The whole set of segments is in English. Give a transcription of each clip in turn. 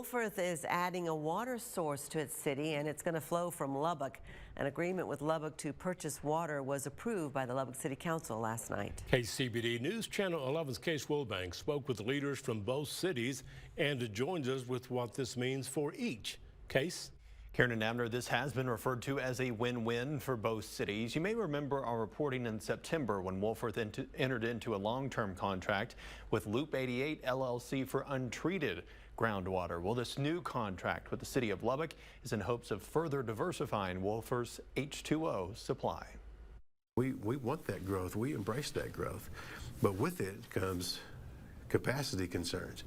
Wolfforth is adding a water source to its city, and it's going to flow from Lubbock. An agreement with Lubbock to purchase water was approved by the Lubbock City Council last night. KCBD News Channel 11's Case Wilbank spoke with leaders from both cities and joins us with what this means for each. Case? Karen and Abner, this has been referred to as a win-win for both cities. You may remember our reporting in September when Wolfforth entered into a long-term contract with Loop 88 LLC for untreated groundwater. Well, this new contract with the city of Lubbock is in hopes of further diversifying Wolfforth's H2O supply. We want that growth. We embrace that growth. But with it comes capacity concerns.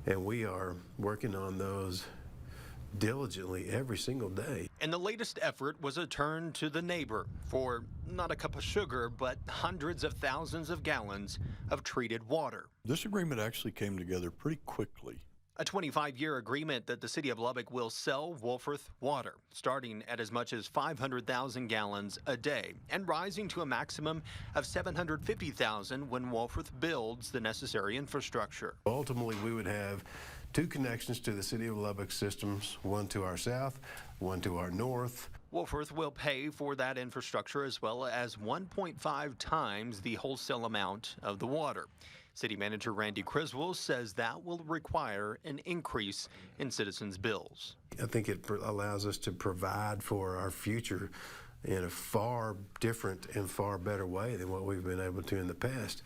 And we are working on those diligently every single day. And the latest effort was a turn to the neighbor for not a cup of sugar, but hundreds of thousands of gallons of treated water. This agreement actually came together pretty quickly. A 25-year agreement that the city of Lubbock will sell Wolfforth water, starting at as much as 500,000 gallons a day and rising to a maximum of 750,000 when Wolfforth builds the necessary infrastructure. Ultimately, we would have two connections to the city of Lubbock systems, one to our south, one to our north. Wolfforth will pay for that infrastructure as well as 1.5 times the wholesale amount of the water. City Manager Randy Criswell says that will require an increase in citizens' bills. I think it allows us to provide for our future in a far different and far better way than what we've been able to in the past.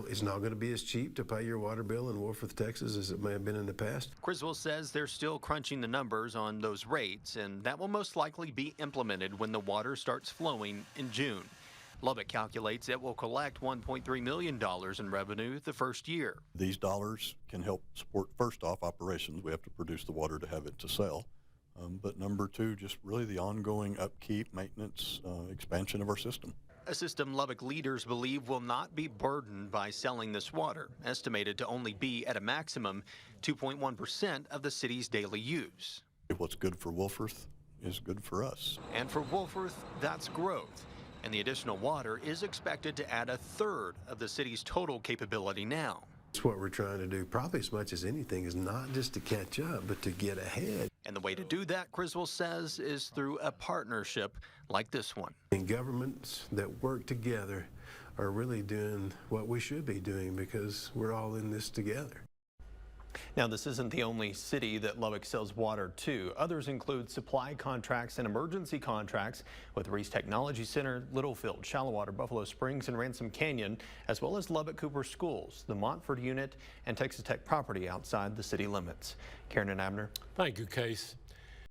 It's not going to be as cheap to pay your water bill in Wolfforth, Texas as it may have been in the past. Criswell says they're still crunching the numbers on those rates, and that will most likely be implemented when the water starts flowing in June. Lubbock calculates it will collect $1.3 million in revenue the first year. These dollars can help support, first off, operations. We have to produce the water to have it to sell. But number two, just really the ongoing upkeep, maintenance, expansion of our system. A system Lubbock leaders believe will not be burdened by selling this water, estimated to only be at a maximum 2.1% of the city's daily use. What's good for Wolfforth is good for us. And for Wolfforth, that's growth. And the additional water is expected to add a third of the city's total capability now. That's what we're trying to do, probably as much as anything, is not just to catch up, but to get ahead. And the way to do that, Criswell says, is through a partnership like this one. And governments that work together are really doing what we should be doing because we're all in this together. Now, this isn't the only city that Lubbock sells water to. Others include supply contracts and emergency contracts with Reese Technology Center, Littlefield, Shallowater, Buffalo Springs, and Ransom Canyon, as well as Lubbock Cooper Schools, the Montford unit, and Texas Tech property outside the city limits. Karen and Abner. Thank you, Case.